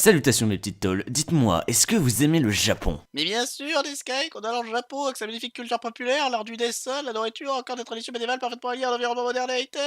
Salutations mes petites taules, dites-moi, est-ce que vous aimez le Japon? Mais bien sûr, des Sky, qu'on adore le Japon avec sa magnifique culture populaire, l'art du dessin, la nourriture, encore des traditions médiévales parfaitement liées à l'environnement modernité.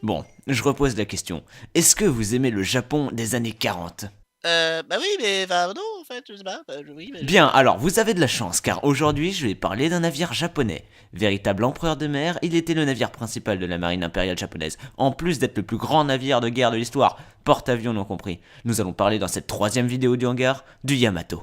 Bon, je repose la question. Est-ce que vous aimez le Japon des années 40? Bah oui, mais enfin non, en fait, je sais pas, oui, mais je sais Bien, pas. alors vous avez de la chance, car aujourd'hui je vais parler d'un navire japonais. Véritable empereur de mer, il était le navire principal de la marine impériale japonaise, en plus d'être le plus grand navire de guerre de l'histoire, porte-avions non compris. Nous allons parler dans cette troisième vidéo du hangar du Yamato.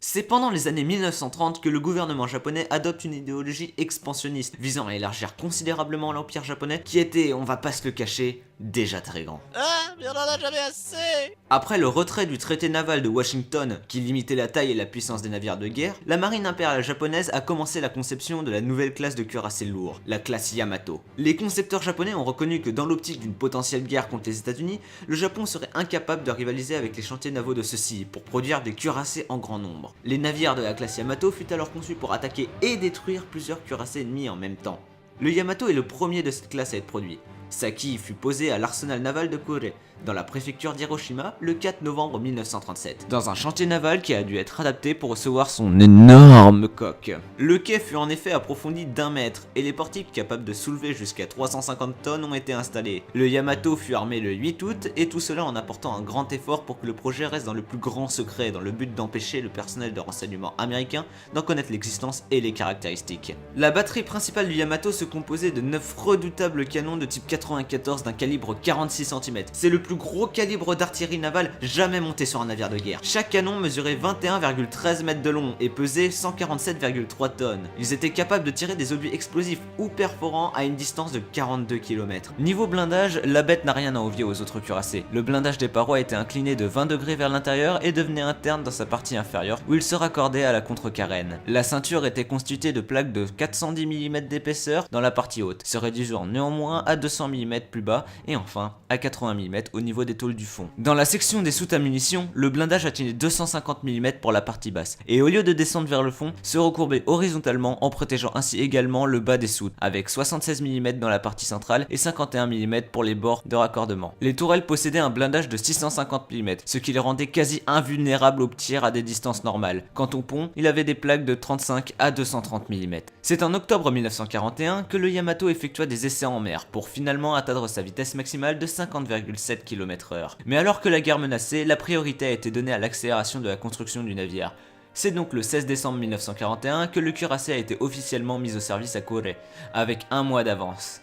C'est pendant les années 1930 que le gouvernement japonais adopte une idéologie expansionniste visant à élargir considérablement l'empire japonais qui était, on va pas se le cacher, déjà très grand. Ah, mais on en a jamais assez. Après le retrait du traité naval de Washington qui limitait la taille et la puissance des navires de guerre, la marine impériale japonaise a commencé la conception de la nouvelle classe de cuirassés lourds, la classe Yamato. Les concepteurs japonais ont reconnu que dans l'optique d'une potentielle guerre contre les États-Unis, le Japon serait incapable de rivaliser avec les chantiers navaux de ceux-ci pour produire des cuirassés en grand nombre. Les navires de la classe Yamato furent alors conçus pour attaquer et détruire plusieurs cuirassés ennemis en même temps. Le Yamato est le premier de cette classe à être produit. Sa quille fut posée à l'arsenal naval de Kure, dans la préfecture d'Hiroshima, le 4 novembre 1937, dans un chantier naval qui a dû être adapté pour recevoir son énorme coque. Le quai fut en effet approfondi d'1 mètre, et les portiques capables de soulever jusqu'à 350 tonnes ont été installés. Le Yamato fut armé le 8 août, et tout cela en apportant un grand effort pour que le projet reste dans le plus grand secret, dans le but d'empêcher le personnel de renseignement américain d'en connaître l'existence et les caractéristiques. La batterie principale du Yamato se composait de 9 redoutables canons de type 94 d'un calibre 46 cm. C'est le plus gros calibre d'artillerie navale jamais monté sur un navire de guerre. Chaque canon mesurait 21,13 mètres de long et pesait 147,3 tonnes. Ils étaient capables de tirer des objets explosifs ou perforants à une distance de 42 km. Niveau blindage, la bête n'a rien à envier aux autres cuirassés. Le blindage des parois était incliné de 20 degrés vers l'intérieur et devenait interne dans sa partie inférieure où il se raccordait à la contrecarène. La ceinture était constituée de plaques de 410 mm d'épaisseur dans la partie haute, se réduisant néanmoins à 200 mm plus bas et enfin à 80 mm au niveau des tôles du fond. Dans la section des soutes à munitions, le blindage atteignait 250 mm pour la partie basse et au lieu de descendre vers le fond, se recourbait horizontalement en protégeant ainsi également le bas des soutes avec 76 mm dans la partie centrale et 51 mm pour les bords de raccordement. Les tourelles possédaient un blindage de 650 mm, ce qui les rendait quasi invulnérables au tir à des distances normales. Quant au pont, il avait des plaques de 35 à 230 mm. C'est en octobre 1941 que le Yamato effectua des essais en mer pour finalement atteindre sa vitesse maximale de 50,7 km/h. Mais alors que la guerre menaçait, la priorité a été donnée à l'accélération de la construction du navire. C'est donc le 16 décembre 1941 que le cuirassé a été officiellement mis au service à Kure, avec un mois d'avance.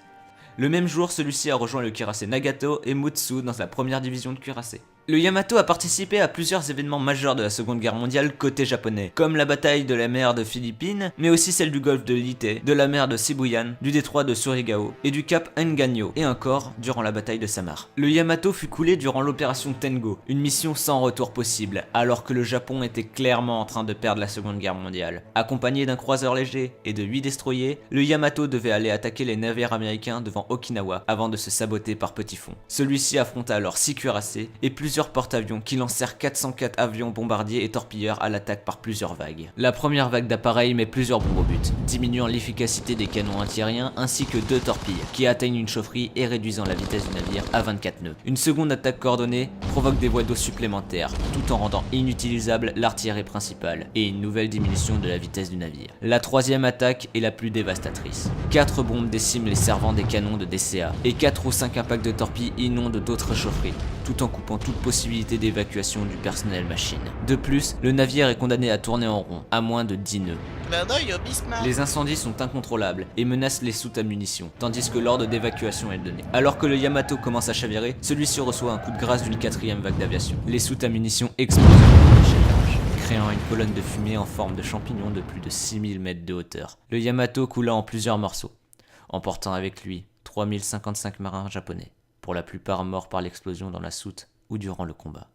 Le même jour, celui-ci a rejoint le cuirassé Nagato et Mutsu dans la première division de cuirassés. Le Yamato a participé à plusieurs événements majeurs de la Seconde Guerre mondiale côté japonais, comme la bataille de la mer de Philippines, mais aussi celle du golfe de Leyte, de la mer de Sibuyan, du détroit de Surigao et du cap Enganyo, et encore durant la bataille de Samar. Le Yamato fut coulé durant l'opération Tengo, une mission sans retour possible, alors que le Japon était clairement en train de perdre la Seconde Guerre mondiale. Accompagné d'un croiseur léger et de 8 destroyers, le Yamato devait aller attaquer les navires américains devant Okinawa avant de se saboter par petit fond. Celui-ci affronta alors 6 cuirassés et plusieurs porte-avions qui lancèrent 404 avions bombardiers et torpilleurs à l'attaque par plusieurs vagues. La première vague d'appareils met plusieurs bombes au but, diminuant l'efficacité des canons antiaériens ainsi que 2 torpilles qui atteignent une chaufferie et réduisant la vitesse du navire à 24 nœuds. Une seconde attaque coordonnée provoque des voies d'eau supplémentaires tout en rendant inutilisable l'artillerie principale et une nouvelle diminution de la vitesse du navire. La troisième attaque est la plus dévastatrice. 4 bombes déciment les servants des canons de DCA et 4 ou 5 impacts de torpilles inondent d'autres chaufferies, tout en coupant toute possibilité d'évacuation du personnel machine. De plus, le navire est condamné à tourner en rond, à moins de 10 nœuds. Clin d'œil au Bismarck. Les incendies sont incontrôlables et menacent les soutes à munitions, tandis que l'ordre d'évacuation est donné. Alors que le Yamato commence à chavirer, celui-ci reçoit un coup de grâce d'une 4e vague d'aviation. Les soutes à munitions explosent au moment du décharge, créant une colonne de fumée en forme de champignon de plus de 6000 mètres de hauteur. Le Yamato coula en plusieurs morceaux, emportant avec lui 3055 marins japonais, pour la plupart morts par l'explosion dans la soute ou durant le combat.